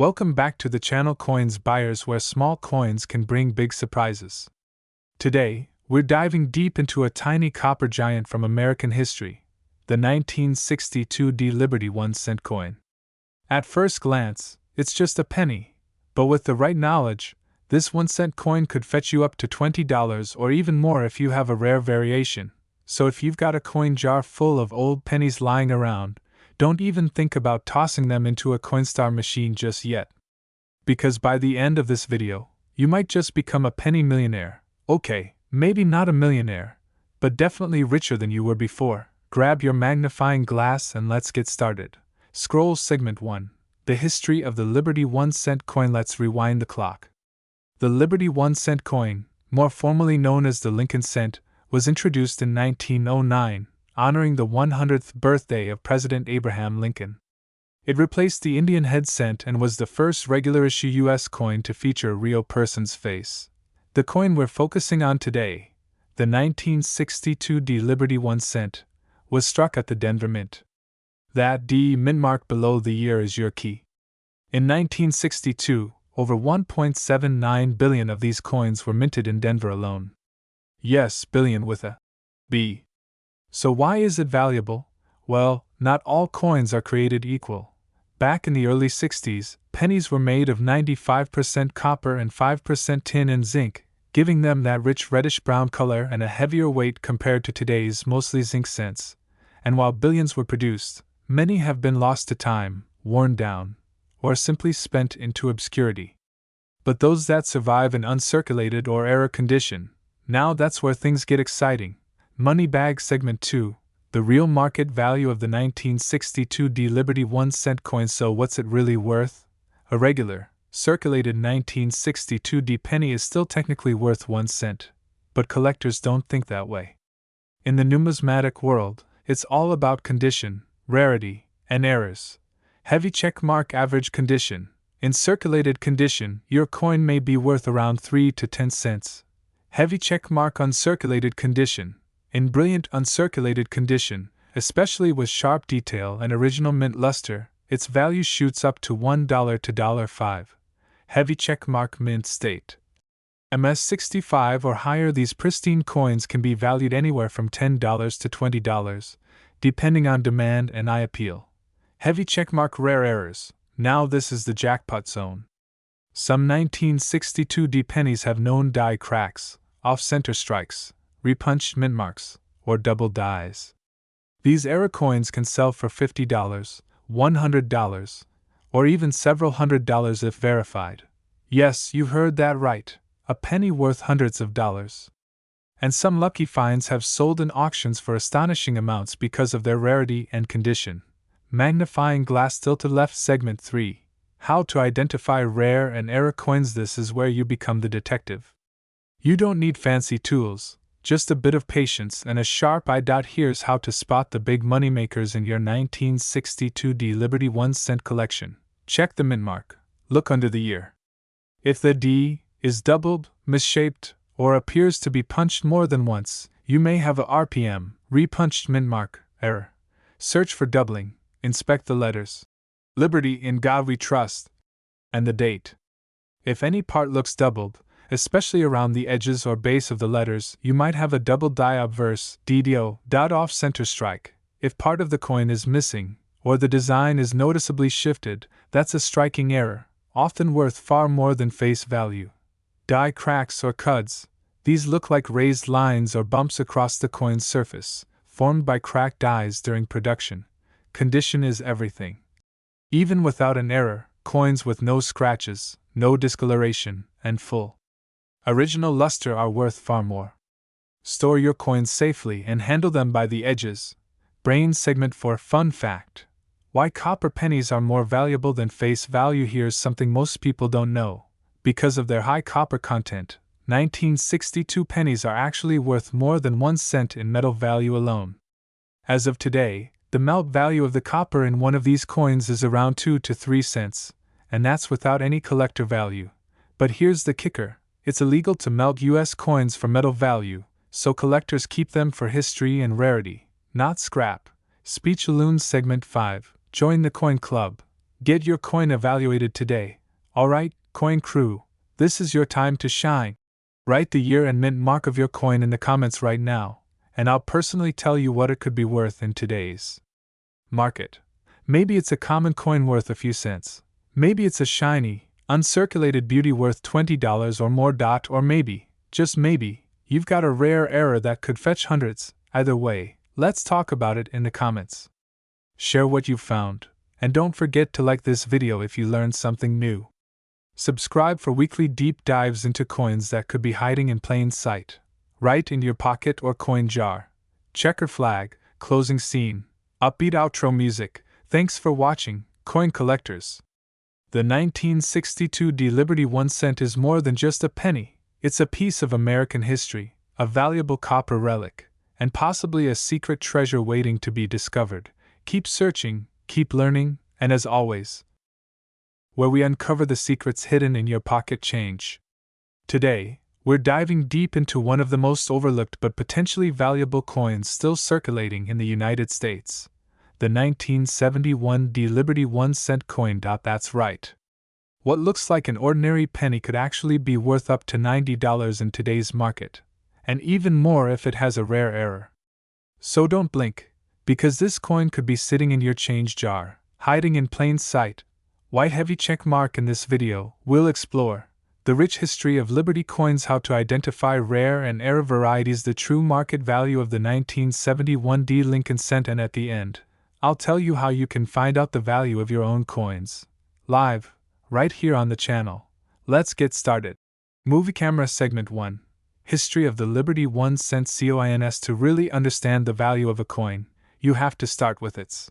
Welcome back to the channel Coins Buyers, where small coins can bring big surprises. Today, we're diving deep into a tiny copper giant from American history, the 1962 D Liberty 1-cent coin. At first glance, it's just a penny, but with the right knowledge, this 1-cent coin could fetch you up to $20 or even more if you have a rare variation. So if you've got a coin jar full of old pennies lying around, don't even think about tossing them into a Coinstar machine just yet. Because by the end of this video, you might just become a penny millionaire. Okay, maybe not a millionaire, but definitely richer than you were before. Grab your magnifying glass and let's get started. Scroll Segment 1. The History of the Liberty 1-cent coin. Let's rewind the clock. The Liberty 1-cent coin, more formally known as the Lincoln cent, was introduced in 1909, honoring the 100th birthday of President Abraham Lincoln. It replaced the Indian head cent and was the first regular-issue U.S. coin to feature a real person's face. The coin we're focusing on today, the 1962 D Liberty 1-cent, was struck at the Denver Mint. That D mint mark below the year is your key. In 1962, over 1.79 billion of these coins were minted in Denver alone. Yes, billion with a B. So why is it valuable? Well, not all coins are created equal. Back in the early 60s, pennies were made of 95% copper and 5% tin and zinc, giving them that rich reddish-brown color and a heavier weight compared to today's mostly zinc cents. And while billions were produced, many have been lost to time, worn down, or simply spent into obscurity. But those that survive in uncirculated or error condition, now that's where things get exciting. Money Bag Segment 2. The real market value of the 1962 D Liberty 1-cent coin. So what's it really worth? A regular, circulated 1962 D penny is still technically worth 1 cent, but collectors don't think that way. In the numismatic world, it's all about condition, rarity, and errors. Heavy check mark average condition. In circulated condition, your coin may be worth around 3 to 10 cents. Heavy check mark uncirculated condition. In brilliant uncirculated condition, especially with sharp detail and original mint luster, its value shoots up to $1 to $5. Heavy checkmark mint state. MS65 or higher, these pristine coins can be valued anywhere from $10 to $20, depending on demand and eye appeal. Heavy checkmark rare errors. Now this is the jackpot zone. Some 1962 D pennies have known die cracks, off-center strikes, repunched mint marks, or double dies. These error coins can sell for $50, $100, or even several $100s if verified. Yes, you heard that right, a penny worth hundreds of dollars. And some lucky finds have sold in auctions for astonishing amounts because of their rarity and condition. Magnifying glass tilted left. Segment 3. How to identify rare and error coins. This is where you become the detective. You don't need fancy tools, just a bit of patience and a sharp eye. Here's how to spot the big moneymakers in your 1962 D Liberty 1-cent collection. Check the mint mark. Look under the year. If the D is doubled, misshaped, or appears to be punched more than once, you may have a RPM, repunched mint mark, error. Search for doubling. Inspect the letters. Liberty, in God we trust. And the date. If any part looks doubled, especially around the edges or base of the letters, you might have a double die obverse DDO off-center strike. If part of the coin is missing, or the design is noticeably shifted, that's a striking error, often worth far more than face value. Die cracks or cuds. These look like raised lines or bumps across the coin's surface, formed by cracked dies during production. Condition is everything. Even without an error, coins with no scratches, no discoloration, and full original luster are worth far more. Store your coins safely and handle them by the edges. Brain Segment 4. Fun fact. Why copper pennies are more valuable than face value. Here's something most people don't know. Because of their high copper content, 1962 pennies are actually worth more than 1 cent in metal value alone. As of today, the melt value of the copper in one of these coins is around 2 to 3 cents, and that's without any collector value. But here's the kicker. It's illegal to melt U.S. coins for metal value, so collectors keep them for history and rarity, not scrap. Speech Alloons Segment 5. Join the Coin Club. Get your coin evaluated today. Alright, coin crew, this is your time to shine. Write the year and mint mark of your coin in the comments right now, and I'll personally tell you what it could be worth in today's market. Maybe it's a common coin worth a few cents. Maybe it's a shiny, uncirculated beauty worth $20 or more. Or maybe, just maybe, you've got a rare error that could fetch hundreds. Either way, let's talk about it in the comments. Share what you've found, and don't forget to like this video if you learned something new. Subscribe for weekly deep dives into coins that could be hiding in plain sight, right in your pocket or coin jar. Checker flag, closing scene, upbeat outro music. Thanks for watching, coin collectors. The 1962 D Liberty 1 cent is more than just a penny. It's a piece of American history, a valuable copper relic, and possibly a secret treasure waiting to be discovered. Keep searching, keep learning, and as always, where we uncover the secrets hidden in your pocket change. Today, we're diving deep into one of the most overlooked but potentially valuable coins still circulating in the United States. The 1971 D Liberty 1 cent coin. That's right. What looks like an ordinary penny could actually be worth up to $90 in today's market, and even more if it has a rare error. So don't blink, because this coin could be sitting in your change jar, hiding in plain sight. White heavy check mark. In this video, we'll explore the rich history of Liberty coins, how to identify rare and error varieties, the true market value of the 1971 D Lincoln cent, and at the end, I'll tell you how you can find out the value of your own coins. Live, right here on the channel. Let's get started. Movie Camera Segment 1. History of the Liberty 1 cent coins. To really understand the value of a coin, you have to start with its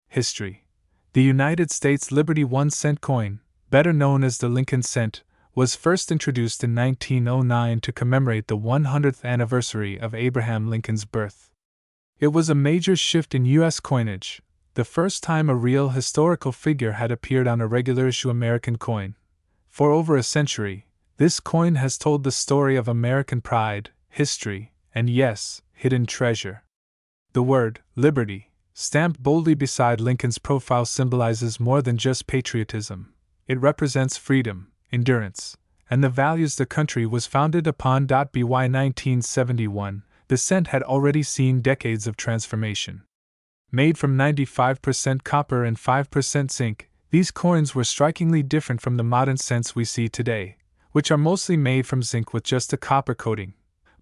history. The United States Liberty 1 cent coin, better known as the Lincoln cent, was first introduced in 1909 to commemorate the 100th anniversary of Abraham Lincoln's birth. It was a major shift in U.S. coinage, the first time a real historical figure had appeared on a regular issue American coin. For over a century, this coin has told the story of American pride, history, and yes, hidden treasure. The word, liberty, stamped boldly beside Lincoln's profile, symbolizes more than just patriotism. It represents freedom, endurance, and the values the country was founded upon. By 1971, the cent had already seen decades of transformation. Made from 95% copper and 5% zinc, these coins were strikingly different from the modern cents we see today, which are mostly made from zinc with just a copper coating.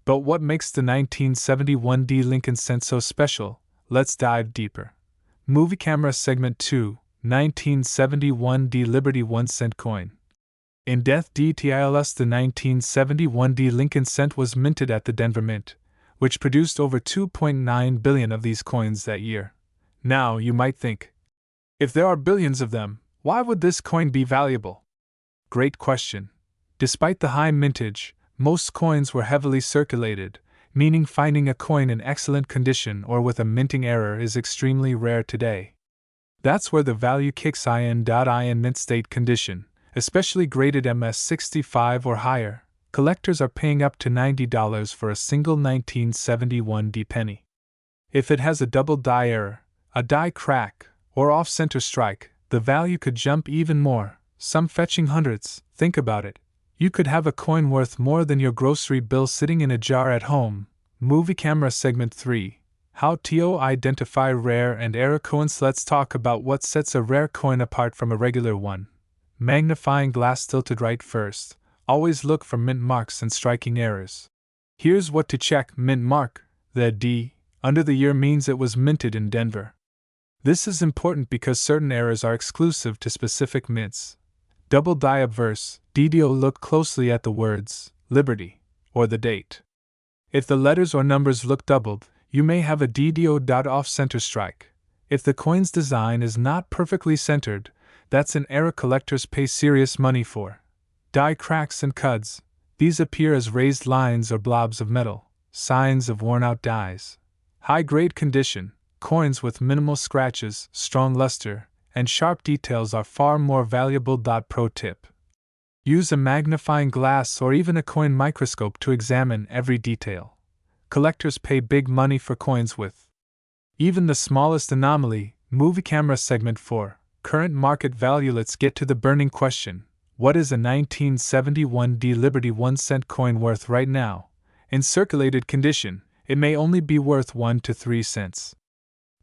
But what makes the 1971 D Lincoln cent so special? Let's dive deeper. Movie Camera Segment 2, 1971 D Liberty 1 cent coin. In depth details. The 1971 D Lincoln cent was minted at the Denver Mint, which produced over 2.9 billion of these coins that year. Now, you might think, if there are billions of them, why would this coin be valuable? Great question. Despite the high mintage, most coins were heavily circulated, meaning finding a coin in excellent condition or with a minting error is extremely rare today. That's where the value kicks in. In mint state condition, especially graded MS65 or higher, collectors are paying up to $90 for a single 1971 D penny. If it has a double die error, a die crack, or off-center strike, the value could jump even more, some fetching hundreds. Think about it. You could have a coin worth more than your grocery bill sitting in a jar at home. Movie Camera Segment 3. How to identify rare and error coins. Let's talk about what sets a rare coin apart from a regular one. Magnifying glass tilted right first. Always look for mint marks and striking errors. Here's what to check. Mint mark. The D under the year means it was minted in Denver. This is important because certain errors are exclusive to specific mints. Double die obverse, DDO. Look closely at the words, Liberty, or the date. If the letters or numbers look doubled, you may have a DDO. Off-center strike. If the coin's design is not perfectly centered, that's an error collectors pay serious money for. Die cracks and cuds. These appear as raised lines or blobs of metal, signs of worn-out dies. High-grade condition. Coins with minimal scratches, strong luster, and sharp details are far more valuable. Pro tip. Use a magnifying glass or even a coin microscope to examine every detail. Collectors pay big money for coins with even the smallest anomaly. Movie Camera Segment 4. current market value. Let's get to the burning question. What is a 1971 D Liberty 1-cent coin worth right now? In circulated condition, it may only be worth 1 to 3 cents.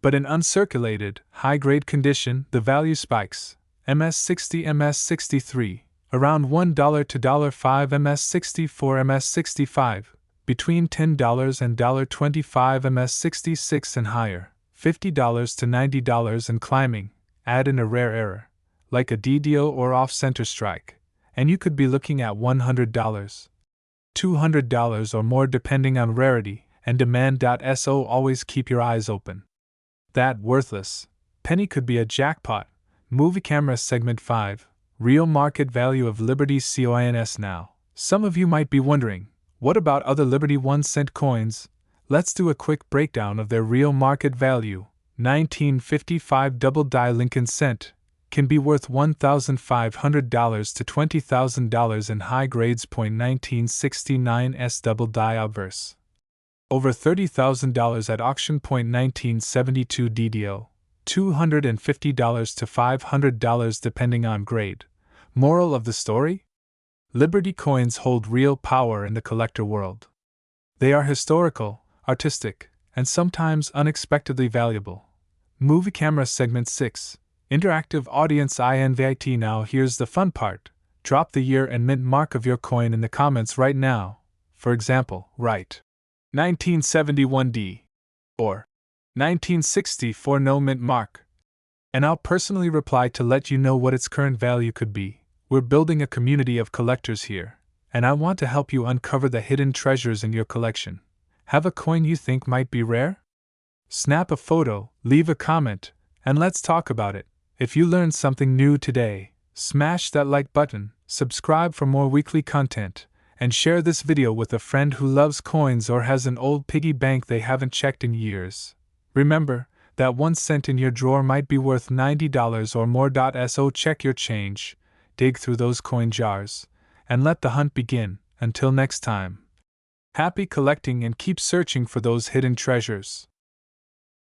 But in uncirculated, high-grade condition, the value spikes. MS60, MS63, around $1 to $5, MS64, MS65, between $10 and $25, MS66 and higher, $50 to $90 and climbing. Add in a rare error, like a DDO or off-center strike, and you could be looking at $100, $200 or more depending on rarity and demand. So always keep your eyes open. That worthless penny could be a jackpot. Movie camera segment 5. Real market value of Liberty coins. Now, some of you might be wondering, what about other Liberty 1-cent coins? Let's do a quick breakdown of their real market value. 1955 double-die Lincoln cent can be worth $1,500 to $20,000 in high grades. 1969 S double-die obverse, over $30,000 at auction. 1972 DDO, $250 to $500 depending on grade. Moral of the story? Liberty coins hold real power in the collector world. They are historical, artistic, and sometimes unexpectedly valuable. Movie camera segment 6. Interactive audience invite. Now here's the fun part. Drop the year and mint mark of your coin in the comments right now. For example, write 1971D or 1964 no mint mark, and I'll personally reply to let you know what its current value could be. We're building a community of collectors here, and I want to help you uncover the hidden treasures in your collection. Have a coin you think might be rare? Snap a photo, leave a comment, and let's talk about it. If you learned something new today, smash that like button, subscribe for more weekly content, and share this video with a friend who loves coins or has an old piggy bank they haven't checked in years. Remember, that 1 cent in your drawer might be worth $90 or more. So check your change, dig through those coin jars, and let the hunt begin. Until next time. Happy collecting and keep searching for those hidden treasures.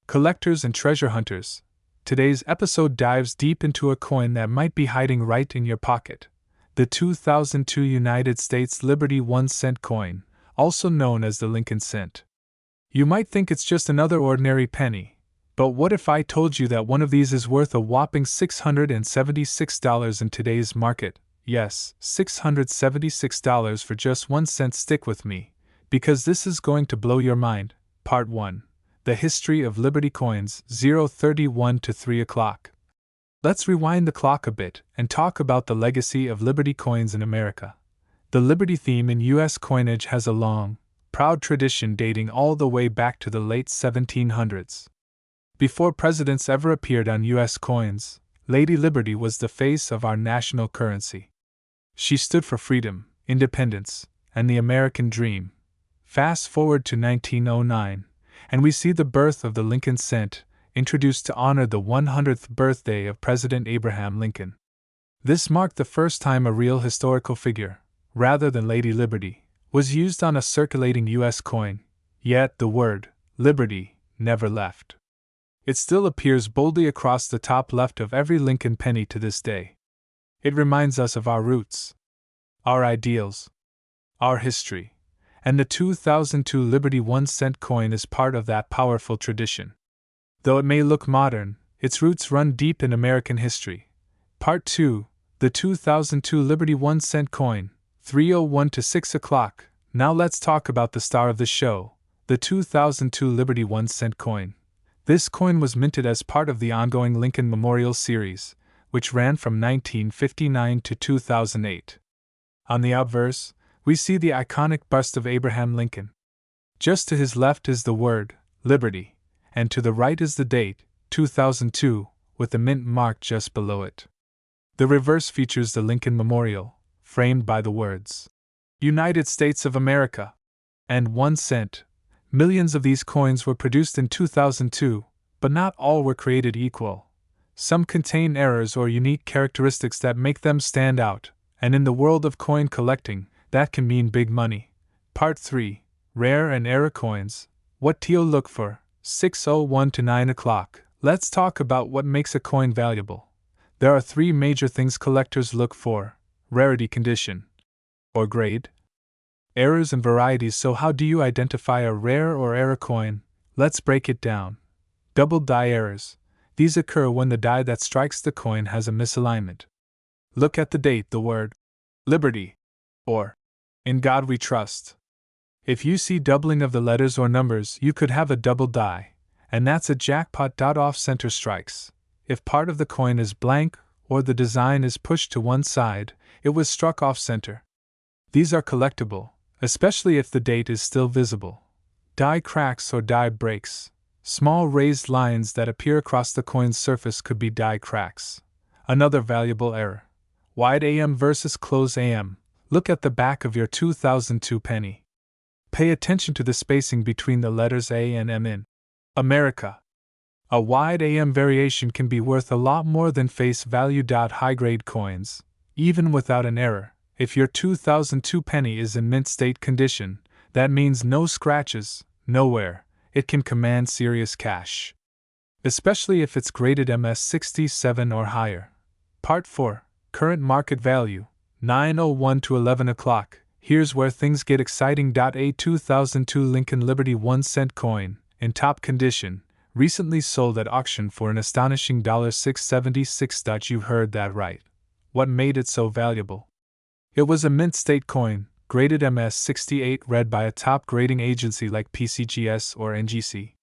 Collectors and treasure hunters, today's episode dives deep into a coin that might be hiding right in your pocket. The 2002 United States Liberty 1-cent coin, also known as the Lincoln cent. You might think it's just another ordinary penny, but what if I told you that one of these is worth a whopping $676 in today's market? Yes, $676 for just 1 cent. Stick with me, because this is going to blow your mind. Part 1. The History of Liberty Coins, 031 to 3 o'clock. Let's rewind the clock a bit and talk about the legacy of Liberty coins in America. The Liberty theme in U.S. coinage has a long, proud tradition dating all the way back to the late 1700s. Before presidents ever appeared on U.S. coins, Lady Liberty was the face of our national currency. She stood for freedom, independence, and the American dream. Fast forward to 1909, and we see the birth of the Lincoln cent, introduced to honor the 100th birthday of President Abraham Lincoln. This marked the first time a real historical figure, rather than Lady Liberty, was used on a circulating U.S. coin, yet the word, Liberty, never left. It still appears boldly across the top left of every Lincoln penny to this day. It reminds us of our roots, our ideals, our history, and the 2002 Liberty 1-cent coin is part of that powerful tradition. Though it may look modern, its roots run deep in American history. Part 2. The 2002 Liberty 1-cent coin, 3:01 to 6 o'clock. Now let's talk about the star of the show, the 2002 Liberty 1-cent coin. This coin was minted as part of the ongoing Lincoln Memorial Series, which ran from 1959 to 2008. On the obverse, we see the iconic bust of Abraham Lincoln. Just to his left is the word, Liberty, and to the right is the date, 2002, with the mint mark just below it. The reverse features the Lincoln Memorial, framed by the words, United States of America, and 1 cent. Millions of these coins were produced in 2002, but not all were created equal. Some contain errors or unique characteristics that make them stand out, and in the world of coin collecting, that can mean big money. Part 3. Rare and Error Coins. What to look for, 6:01 to 9 o'clock. Let's talk about what makes a coin valuable. There are three major things collectors look for: rarity, condition, or grade, errors, and varieties. So, how do you identify a rare or error coin? Let's break it down. Double die errors. These occur when the die that strikes the coin has a misalignment. Look at the date, the word Liberty, or In God We Trust. If you see doubling of the letters or numbers, you could have a double die, and that's a jackpot. Off-center strikes. If part of the coin is blank or the design is pushed to one side, it was struck off-center. These are collectible, especially if the date is still visible. Die cracks or die breaks. Small raised lines that appear across the coin's surface could be die cracks. Another valuable error. Wide AM versus close AM. Look at the back of your 2002 penny. Pay attention to the spacing between the letters A and M in America. A wide AM variation can be worth a lot more than face value. High-grade coins, even without an error. If your 2002 penny is in mint state condition, that means no scratches, no wear. It can command serious cash, especially if it's graded MS67 or higher. Part 4. Current market value, 9:01 to 11 o'clock. Here's where things get exciting. A 2002 Lincoln Liberty 1-cent coin, in top condition, recently sold at auction for an astonishing $6.76. You heard that right. What made it so valuable? It was a mint state coin, graded MS68, read by a top grading agency like PCGS or NGC.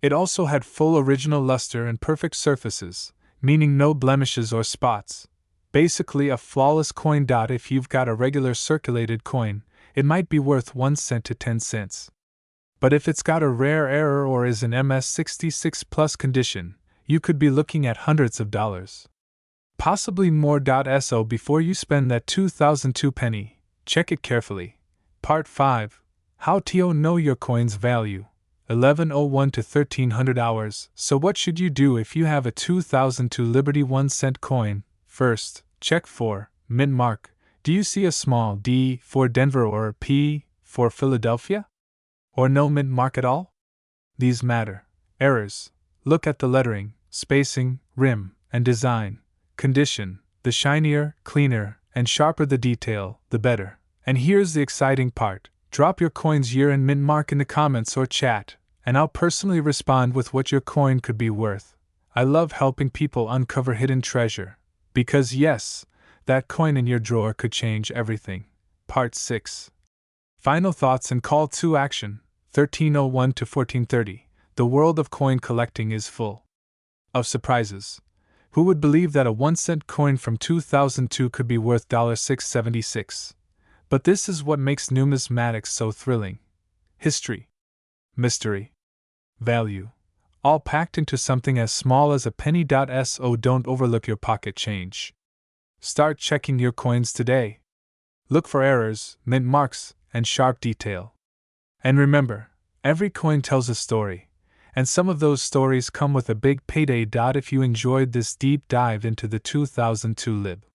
It also had full original luster and perfect surfaces, meaning no blemishes or spots. Basically a flawless coin. If you've got a regular circulated coin, it might be worth 1 cent to 10 cents. But if it's got a rare error or is in MS66 plus condition, you could be looking at hundreds of dollars. Possibly more. So before you spend that 2002 penny, check it carefully. Part 5. How to know your coin's value. 11:01 to 1300 hours. So what should you do if you have a 2002 Liberty 1-cent coin? First, check for mint mark. Do you see a small D for Denver or a P for Philadelphia? Or no mint mark at all? These matter. Errors. Look at the lettering, spacing, rim, and design. Condition. The shinier, cleaner, and sharper the detail, the better. And here's the exciting part. Drop your coin's year and mint mark in the comments or chat, and I'll personally respond with what your coin could be worth. I love helping people uncover hidden treasure. Because yes, that coin in your drawer could change everything. Part 6. Final thoughts and call to action. 13:01 to 14:30. The world of coin collecting is full of surprises. Who would believe that a 1-cent coin from 2002 could be worth $6.76? But this is what makes numismatics so thrilling. History, mystery, value, all packed into something as small as a penny. So don't overlook your pocket change. Start checking your coins today. Look for errors, mint marks, and sharp detail. And remember, every coin tells a story, and some of those stories come with a big payday. If you enjoyed this deep dive into the 2002 Lib